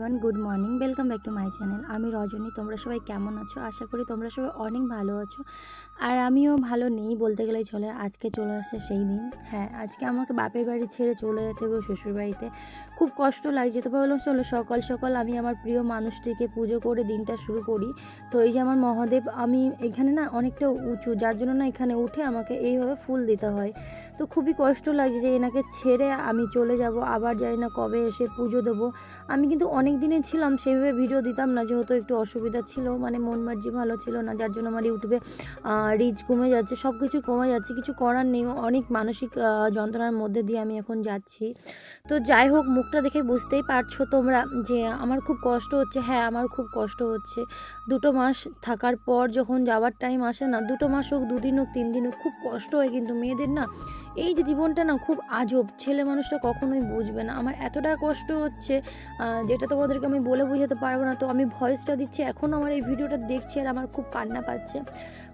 Everyone, good morning. Welcome back to my channel. আমি রজনী। তোমরা সবাই কেমন আছো? আশা করি তোমরা সবাই অনেক ভালো আছো। আর আমিও ভালো নেই বলতে গেলেই চলে। আজকে চলে আসছে সেই দিন। হ্যাঁ, আজকে আমাকে বাপের বাড়ি ছেড়ে চলে যেতে হবে শ্বশুরবাড়িতে। খুব কষ্ট লাগছে, তো ভাবলাম চলো সকাল সকাল আমি আমার প্রিয় মানুষটিকে পুজো করে দিনটা শুরু করি। তো এই যে আমার মহাদেব, আমি এখানে না অনেকটা উঁচু, যার জন্য না এখানে উঠে আমাকে এইভাবে ফুল দিতে হয়। তো খুবই কষ্ট লাগছে যে এনাকে ছেড়ে আমি চলে যাব, আবার যাই না কবে এসে পুজো দেবো। আমি কিন্তু অনেক দিনে ছিলাম, সেইভাবে ভিডিও দিতাম না, যেহেতু একটু অসুবিধা ছিল, মানে মন মার্জি ভালো ছিল না, যার জন্য আমার ইউটিউবে রিচ কমে যাচ্ছে, সব কিছু কমে যাচ্ছে। কিছু করার নেই, অনেক মানসিক যন্ত্রণার মধ্যে দিয়ে আমি এখন যাচ্ছি। তো যাই হোক, মুখটা দেখে বুঝতেই পারছো তোমরা যে আমার খুব কষ্ট হচ্ছে। হ্যাঁ, আমার খুব কষ্ট হচ্ছে। 2 মাস থাকার পর যখন যাওয়ার টাইম আসে না, 2 মাস হোক, 2 দিন হোক, 3 দিন হোক, খুব কষ্ট হয়। কিন্তু মেয়েদের না এই যে জীবনটা না খুব আজব, ছেলে মানুষটা কখনোই বুঝবে না। আমার এতটা কষ্ট হচ্ছে যেটা তোমাদেরকে আমি বলে বোঝাতে পারবো না। তো আমি ভয়েসটা দিচ্ছি, এখন আমার এই ভিডিওটা দেখছি আর আমার খুব কান্না পাচ্ছে।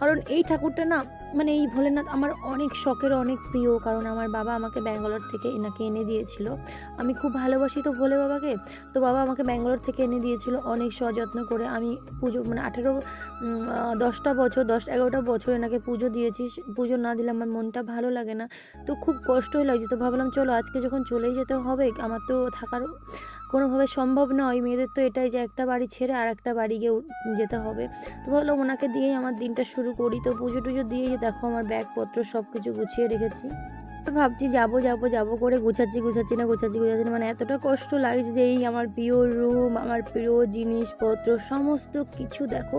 কারণ এই ঠাকুরটা না, মানে এই ভোলেনাথ আমার অনেক শখের, অনেক প্রিয়। কারণ আমার বাবা আমাকে ব্যাঙ্গালোর থেকে এনাকে এনে দিয়েছিল। আমি খুব ভালোবাসি তো ভোলে বাবাকে। তো বাবা আমাকে ব্যাঙ্গালোর থেকে এনে দিয়েছিল অনেক সযত্ন করে। আমি পুজো মানে 10টা বছর, 11টা বছর এনাকে পুজো দিয়েছি। পুজো না দিলে আমার মনটা ভালো লাগে না। তো খুব কষ্টই লাগছে। তো ভাবলাম চলো আজকে যখন চলেই যেতে হবে, আমার তো থাকার কোনোভাবে সম্ভব নয়। মেয়েদের তো এটাই যে একটা বাড়ি ছেড়ে আর একটা বাড়ি গিয়ে যেতে হবে। তো ভাবলাম ওনাকে দিয়েই আমার দিনটা শুরু করি। তো পুজো টুজো দিয়েই দেখো আমার ব্যাগপত্র সব কিছু গুছিয়ে রেখেছি। ভাবছি যাবো করে গুছাচ্ছি না, মানে এতটা কষ্ট লাগছে যে এই আমার প্রিয় রুম, আমার প্রিয় জিনিসপত্র সমস্ত কিছু দেখো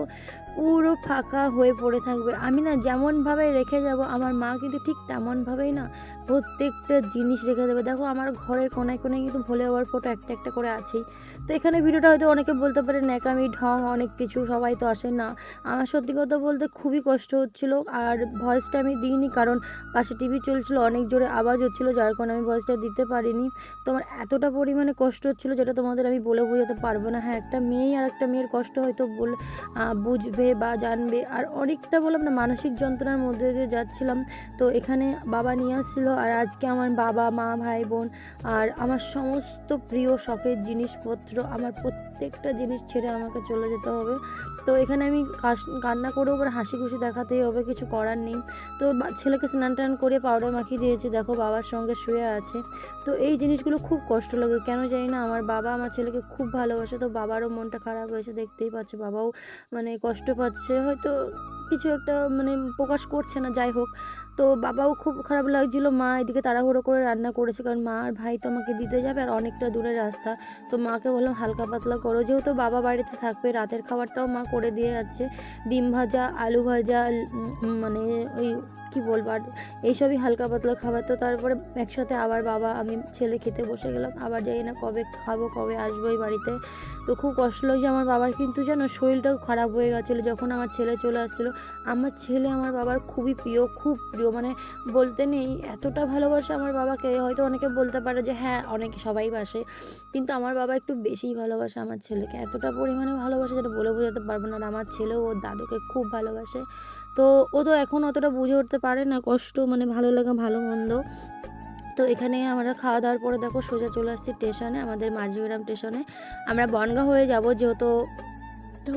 পুরো ফাঁকা হয়ে পড়ে থাকবে। আমি না যেমনভাবে রেখে যাব, আমার মা কিন্তু ঠিক তেমনভাবেই না প্রত্যেকটা জিনিস রেখে দেবে। দেখো আমার ঘরের কোনায় কোনায় কিন্তু ভোলে বাবার ফটো একটা একটা করে আছেই। তো এখানে ভিডিওটা হয়তো অনেকে বলতে পারে ন্যাকামি ঢং অনেক কিছু, সবাই তো আসে না। আমার সত্যি কথা বলতে খুবই কষ্ট হচ্ছিলো। আর ভয়েসটা আমি দিইনি কারণ পাশে টিভি চলছিল, অনেক জোরে আওয়াজ হচ্ছিলো, যার কারণে আমি ভয়েসটা দিতে পারিনি। তো আমার এতটা পরিমাণে কষ্ট হচ্ছিলো যেটা তোমাদের আমি বলে বোঝাতে পারবো না। হ্যাঁ, একটা মেয়ে আর একটা মেয়ের কষ্ট হয়তো বুঝবে বা জানবে। আর অনেকটা বললাম না মানসিক যন্ত্রণার মধ্যে দিয়ে যাচ্ছিলাম। তো এখানে বাবা নিয়ে আসছিলো, আর আজকে আমার বাবা, মা, ভাই, বোন আর আমার সমস্ত প্রিয় শখের জিনিসপত্র, আমার প্রত্যেকটা জিনিস ছেড়ে আমাকে চলে যেতে হবে। তো এখানে আমি কান্না করেও পরে হাসি খুশি দেখাতেই হবে, কিছু করার নেই। তো ছেলেকে স্নান টান করে পাউডার মাখিয়ে দিয়েছি, দেখো বাবার সঙ্গে শুয়ে আছে। তো এই জিনিসগুলো খুব কষ্ট লাগে, কেন জানি না। আমার বাবা আমার ছেলেকে খুব ভালোবাসে, তো বাবারও মনটা খারাপ হয়েছে, দেখতেই পাচ্ছে। বাবাও মানে কষ্ট পাচ্ছে, হয়তো কিছু একটা মানে প্রকাশ করছে না, যাই হোক। তো বাবাও খুব খারাপ লাগছিল। মা এদিকে তাড়াহুড়ো করে রান্না করেছে, কারণ মা আর ভাই তো আমাকে দিতে যাবে, আর অনেকটা দূরের রাস্তা। তো মাকে বললাম হালকা পাতলা করো, যেহেতু বাবা বাড়িতে থাকবে। রাতের খাবারটাও মা করে দিয়ে যাচ্ছে, ডিম ভাজা, আলু ভাজা, মানে ওই কী বলবো, আর এইসবই হালকা পাতলা খাবার। তো তারপরে একসাথে আবার বাবা আমি ছেলে খেতে বসে গেলাম। আবার যাই না কবে খাবো, কবে আসবো এই বাড়িতে। তো খুব কষ্ট লাগছে আমার বাবার, কিন্তু জানো শরীরটাও খারাপ হয়ে গেছিলো যখন আমার ছেলে চলে আসছিলো। আমার ছেলে আমার বাবার খুবই প্রিয়, খুব প্রিয়, মানে বলতে নেই এতটা ভালোবাসে আমার বাবাকে। হয়তো অনেকে বলতে পারে যে হ্যাঁ অনেকে সবাই বাসে, কিন্তু আমার বাবা একটু বেশিই ভালোবাসে আমার ছেলেকে, এতটা পরিমাণে ভালোবাসে যেটা বলে বোঝাতে পারবো না। আর আমার ছেলেও ওর দাদুকে খুব ভালোবাসে। তো ও তো এখন অতটা বুঝে উঠতে পারে না কষ্ট, মানে ভালো লাগা ভালো মন্দ। তো এখানে আমরা খাওয়া দাওয়ার পরে দেখো সোজা চলে আসছি স্টেশনে, আমাদের মাঝিগ্রাম স্টেশনে। আমরা বনগাঁ হয়ে যাব, যেহেতু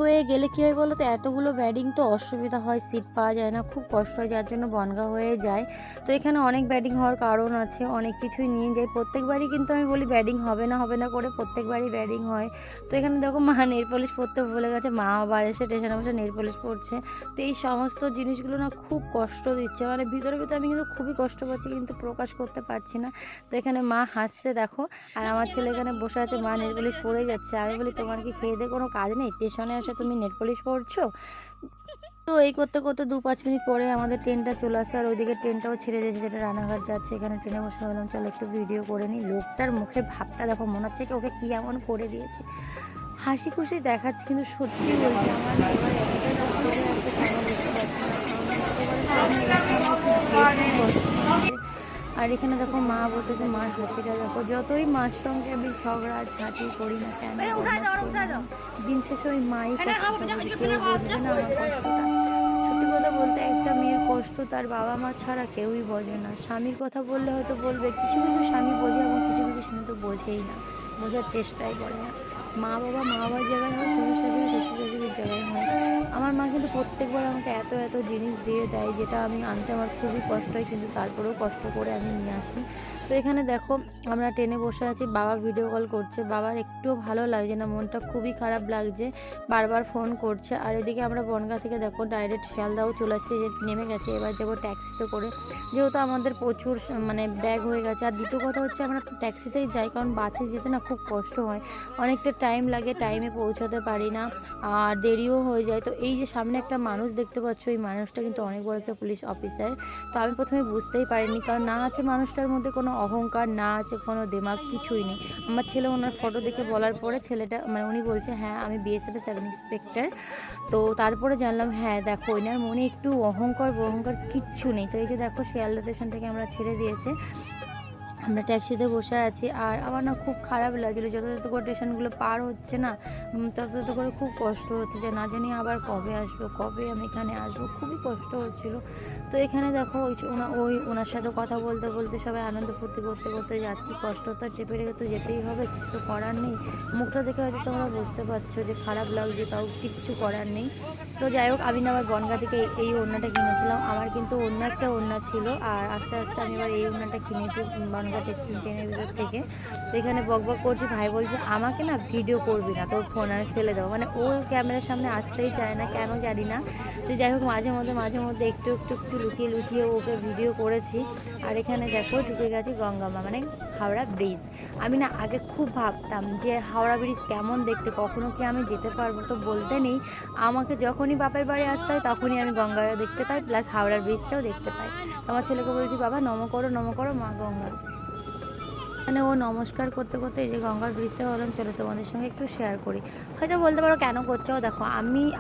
হয়ে গেলে কী হয় বলো তো, এতগুলো ব্যাডিং তো অসুবিধা হয়, সিট পাওয়া যায় না, খুব কষ্ট হয়, যার জন্য বনগাঁ হয়ে যায়। তো এখানে অনেক ব্যাডিং হওয়ার কারণ আছে, অনেক কিছুই নিয়ে যায় প্রত্যেকবারই, কিন্তু আমি বলি ব্যাডিং হবে না করে প্রত্যেকবারই ব্যাডিং হয়। তো এখানে দেখো মা নেল পলিশ পরতে ভুলে গেছে, মা আবার এসে স্টেশনে বসে নেল পলিশ পরছে। তো এই সমস্ত জিনিসগুলো না খুব কষ্ট দিচ্ছে, মানে ভিতরে আমি কিন্তু খুবই কষ্ট পাচ্ছি, কিন্তু প্রকাশ করতে পারছি না। তো এখানে মা হাসছে দেখো, আর আমার ছেলে এখানে বসে আছে, মা নেল পলিশ পরে যাচ্ছে। আমি বলি তোমার কি খেয়ে দিয়ে কোনো কাজ নেই, স্টেশনে এসে তুমি নেল পলিশ পরছো? তো এই করতে করতে 2-5 মিনিট পরে আমাদের ট্রেনটা চলে আসে, আর ওইদিকে ট্রেনটাও ছেড়ে দিয়েছে, যেটা রানাঘাট যাচ্ছে। এখানে ট্রেনে বসে বললাম চলো একটু ভিডিও করে নিই। লোকটার মুখে ভাবটা দেখো, মনে হচ্ছে কি ওকে কী এমন করে দিয়েছে, হাসি খুশি দেখাচ্ছে, কিন্তু সত্যি বলছে আমার এবার এতটা করে আছে কেন বুঝতে পারছি না। আর এখানে দেখো মা বসেছে, মার হাসিটা দেখো, যতই মার সঙ্গে আমি ঝগড়া ঝাঁটি করি না কেন, দিন শেষে ওই মাই কষ্ট পাবে, কেউ বুঝবে না আমার কষ্টটা। সত্যি কথা বলতে একটা মেয়ের কষ্ট তার বাবা মা ছাড়া কেউই বোঝে না। স্বামীর কথা বললে হয়তো বলবে, কিছু কিছু স্বামী বোঝে এবং কিছু কিছু স্বামী তো বোঝেই না, বোঝার চেষ্টাই করে না। মা বাবার জায়গায় হয়, শ্বশুর শাশুড়ির জায়গায় হয়। আমার মা কিন্তু প্রত্যেকবার আমাকে এত এত জিনিস দিয়ে দেয়, যেটা আমি আনতে আমার খুবই কষ্ট হয়, কিন্তু তারপরেও কষ্ট করে আমি নিয়ে আসি। তো এখানে দেখো আমরা ট্রেনে বসে আছি, বাবা ভিডিও কল করছে, বাবার একটুও ভালো লাগছে না, মনটা খুবই খারাপ লাগছে, বারবার ফোন করছে। আর এদিকে আমরা বনগাঁ থেকে দেখো ডাইরেক্ট শিয়ালদাও চলে আসছে, যে নেমে গেছে, এবার যাবো ট্যাক্সিতে করে, যেহেতু আমাদের প্রচুর মানে ব্যাগ হয়ে গেছে। আর দ্বিতীয় কথা হচ্ছে আমরা ট্যাক্সিতেই যাই, কারণ বাসে যেতে না খুব কষ্ট হয়, অনেকটা টাইম লাগে, টাইমে পৌঁছাতে পারি না, আর দেরিও হয়ে যায়। তো এই যে সামনে একটা মানুষ দেখতে পাচ্ছ, এই মানুষটা কিন্তু অনেক বড় একটা পুলিশ অফিসার। তো আমি প্রথমে বুঝতেই পারিনি, কারণ না আছে মানুষটার মধ্যে কোনো অহংকার, না আছে কোনো দেমাগ, কিছুই নেই। আমার ছেলে ওনার ফটো দেখে বলার পরে ছেলেটা মানে উনি বলছে হ্যাঁ আমি বিএসএফ 7 ইন্সপেক্টর। তো তারপরে জানলাম হ্যাঁ দেখো ওনার মনে একটু অহংকার বহংকার কিচ্ছু নেই। তো এই যে দেখো শিয়ালদা স্টেশন থেকে আমরা ছেড়ে দিয়েছে, আমরা ট্যাক্সিতে বসে আছি। আর আমার না খুব খারাপ লাগছিলো, যত যত করে স্টেশনগুলো পার হচ্ছে না, তত তত করে খুব কষ্ট হচ্ছে, যে না জানি আবার কবে আসবো, কবে আমি এখানে আসবো, খুবই কষ্ট হচ্ছিলো। তো এখানে দেখো ওনার সাথে কথা বলতে বলতে সবাই আনন্দ ফুর্তি করতে করতে যাচ্ছি। কষ্ট তো চেপে রেখে তো যেতেই হবে, কিছু তো করার নেই। মুখটা দেখে হয়তো তোমরা বুঝতে পারছো যে খারাপ লাগছে, তাও কিচ্ছু করার নেই। তো যাই হোক, আমি না আবার বনগাঁ থেকে এই ওড়নাটা কিনেছিলাম, আমার কিন্তু অন্য একটা ওড়না ছিল, আর আস্তে আস্তে আমি এবার এই ওড়নাটা কিনেছি বনগাঁ ট্রেনের ভিতর থেকে। তো এখানে বকবক করছি, ভাই বলছে আমাকে না ভিডিও করবি না, তোর ফোন আমি ফেলে দেবো, মানে ও ক্যামেরার সামনে আসতেই চায় না, কেন জানি না। তো যাই হোক, মাঝে মধ্যে একটু লুকিয়ে লুকিয়ে ওকে ভিডিও করেছি। আর এখানে দেখো ঢুকে গেছি গঙ্গামা, মানে হাওড়া ব্রিজ। আমি না আগে খুব ভাবতাম যে হাওড়া ব্রিজ কেমন দেখতে, কখনো কি আমি যেতে পারবো। তো বলতে নেই, আমাকে যখনই বাপের বাড়ি আসতে হয় তখনই আমি গঙ্গাটা দেখতে পাই, প্লাস হাওড়ার ব্রিজটাও দেখতে পাই। আমার ছেলেকে বলছি বাবা নম করো মা গঙ্গা। মানে ও নমস্কার করতে করতে এই যে গঙ্গার ব্রিজটা বললাম চলো তোমাদের সঙ্গে একটু শেয়ার করি। হয়তো বলতে পারো কেন করছো, দেখো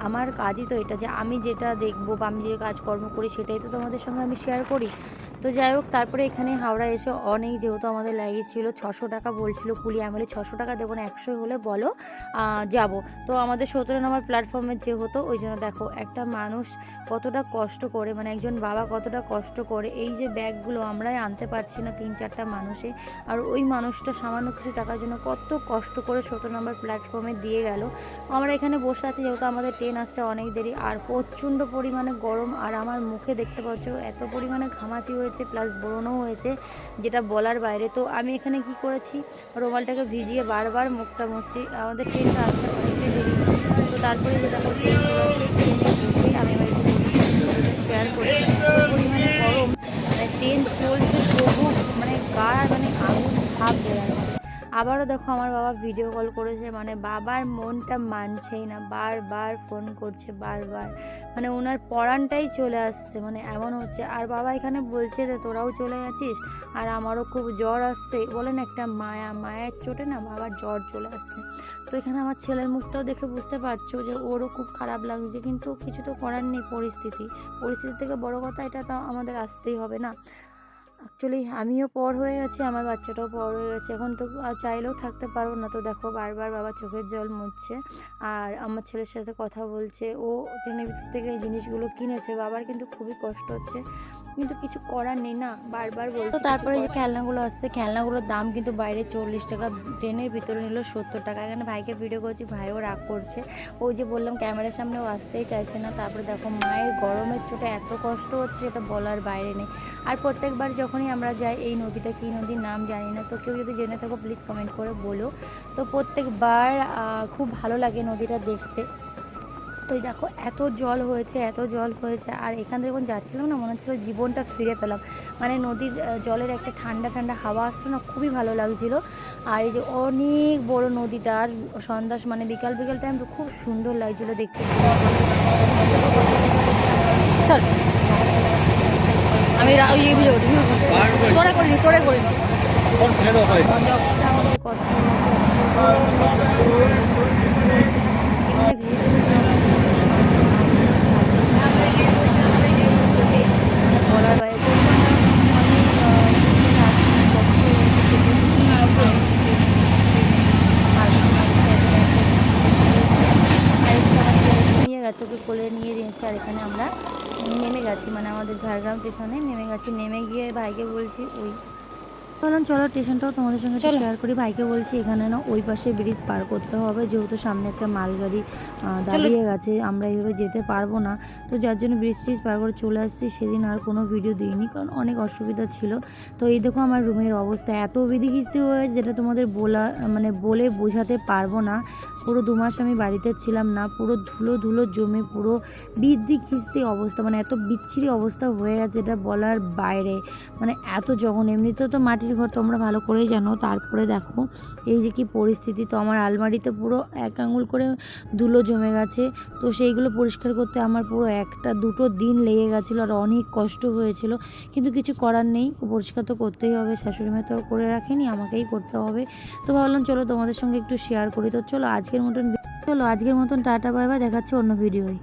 আমার কাজই তো এটা, যে আমি যেটা দেখবো বা আমি যে কাজকর্ম করি সেটাই তো তোমাদের সঙ্গে আমি শেয়ার করি। তো যাই হোক, তারপরে এখানে হাওড়া এসে অনেক, যেহেতু আমাদের লেগেছিলো 600 টাকা বলছিল কুলি, আমি 600 টাকা দেবো না, 100 হলে বলো যাব। তো আমাদের 17 নম্বর প্ল্যাটফর্মে যেহেতু, ওই জন্য দেখো একটা মানুষ কতটা কষ্ট করে, মানে একজন বাবা কতটা কষ্ট করে, এই যে ব্যাগগুলো আমরাই আনতে পারছি না 3-4টা মানুষে, আর ওই মানুষটা সামান্য কিছু টাকার জন্য কত কষ্ট করে 17 নম্বর প্ল্যাটফর্মে দিয়ে গেল। আমরা এখানে বসে আছি, যেহেতু আমাদের ট্রেন আসতে অনেক দেরি, আর প্রচণ্ড পরিমাণে গরম, আর আমার মুখে দেখতে পাচ্ছ এত পরিমাণে ঘামাচি হয়েছে, প্লাস ব্রণও হয়েছে, যেটা বলার বাইরে। তো আমি এখানে কি করেছি, রুমালটাকে ভিজিয়ে বারবার মুখটা মুছছি, আমাদের ট্রেনটা আসতে অনেকটাই দেরি। তো তারপরে যেটা ট্রেন চলে আসছে, ট্রেনে ঢুকে আমি শেয়ার করছি এত পরিমাণে গরম, মানে ট্রেন চলছে তবু মানে গাড় মানে আগুন ভাব বেরাচ্ছে। আবারও দেখো আমার বাবা ভিডিও কল করেছে, মানে বাবার মনটা মানছেই না, বারবার ফোন করছে বারবার, মানে ওনার পরানটাই চলে আসছে, মানে এমন হচ্ছে। আর বাবা এখানে বলছে যে তোরাও চলে গেছিস, আর আমারও খুব জ্বর আসছে, বলেন একটা মায়ের চোটে না বাবার জ্বর চলে আসছে। তো এখানে আমার ছেলের মুখটাও দেখে বুঝতে পারছো যে ওরও খুব খারাপ লাগছে, কিন্তু কিছু তো করার নেই, পরিস্থিতি থেকে বড় কথা, এটা তো আমাদের আসতেই হবে না। অ্যাকচুয়ালি আমিও পর হয়ে গেছি, আমার বাচ্চাটাও পর হয়ে গেছে, এখন তো চাইলেও থাকতে পারবো না। তো দেখো বারবার বাবা চোখের জল মুছছে, আর আমার ছেলের সাথে কথা বলছে, ও ট্রেনের ভিতর থেকে এই জিনিসগুলো কিনেছে, বাবার কিন্তু খুবই কষ্ট হচ্ছে, কিন্তু কিছু করার নেই না, বারবার বলছে। তারপরে যে খেলনাগুলো আসছে, খেলনাগুলোর দাম কিন্তু বাইরে 40 টাকা, ট্রেনের ভিতরে নিল 70 টাকা। এখানে ভাইকে ভিডিও করছি, ভাইও রাগ করছে, ওই যে বললাম ক্যামেরার সামনে ও আসতেই চাইছে না। তারপরে দেখো মায়ের গরমের চোটে এত কষ্ট হচ্ছে, এটা বলার বাইরে নেই। আর প্রত্যেকবার যখনই আমরা যাই, এই নদীটা কী নদীর নাম জানি না, তো কেউ যদি জেনে থাকো প্লিজ কমেন্ট করে বলো। তো প্রত্যেকবার খুব ভালো লাগে নদীটা দেখতে। তো দেখো এত জল হয়েছে, আর এখান থেকে যখন যাচ্ছিলাম না, মনে হচ্ছিল জীবনটা ফিরে পেলাম, মানে নদীর জলের একটা ঠান্ডা ঠান্ডা হাওয়া আসলো না, খুবই ভালো লাগছিল। আর এই যে অনেক বড় নদীটা, আর সন্ধ্যা মানে বিকাল টাইম তো খুব সুন্দর লাগছিল দেখতে। চল আমি তোরা করিনি আমাদের কষ্ট বলার বাইরে। নিয়ে গেছে, ওকে কোলে নিয়ে নিয়েছে, আর এখানে আমরা নেমে গেছি, মানে আমাদের ঝাড়গ্রাম স্টেশনে নেমে গেছি। নেমে গিয়ে ভাইকে বলছি ওই বললাম চলো স্টেশনটাও তোমাদের সঙ্গে শেয়ার করি। ভাইকে বলছি এখানে না ওই পাশে ব্রিজ পার করতে হবে, যেহেতু সামনে একটা মালগাড়ি দাঁড়িয়ে গেছে, আমরা এইভাবে যেতে পারবো না। তো যার জন্য ব্রিজ টিজ পার করে চলে আসছি। সেদিন আর কোনো ভিডিও দিইনি, কারণ অনেক অসুবিধা ছিল। তো এই দেখো আমার রুমের অবস্থা, এত বিধি খিস্তি হয়েছে যেটা তোমাদের বলে বোঝাতে পারবো না। পুরো 2 মাস আমি বাড়িতে ছিলাম না, পুরো ধুলো ধুলো জমে পুরো বিধি খিস্তি অবস্থা, মানে এত বিচ্ছিরি অবস্থা হয়ে গেছে যেটা বলার বাইরে, মানে এত জঘন্য। এমনিতেও তো মাটির ঘর তোমরা ভালো করেই জানো, তারপরে দেখো এই যে কি পরিস্থিতি। তো আমার আলমারিতে পুরো 1 আঙুল করে ধুলো জমে গেছে। তো সেইগুলো পরিষ্কার করতে আমার পুরো 1-2 দিন লেগে গেছিলো, আর অনেক কষ্ট হয়েছিল। কিন্তু কিছু করার নেই, পরিষ্কার তো করতেই হবে, শাশুড়ি মা তো করে রাখেনি, আমাকেই করতে হবে। তো ভাবলাম চলো তোমাদের সঙ্গে একটু শেয়ার করি। তো চলো আজকের মতন টাটা বাই বাই, দেখাচ্ছে অন্য ভিডিওয়।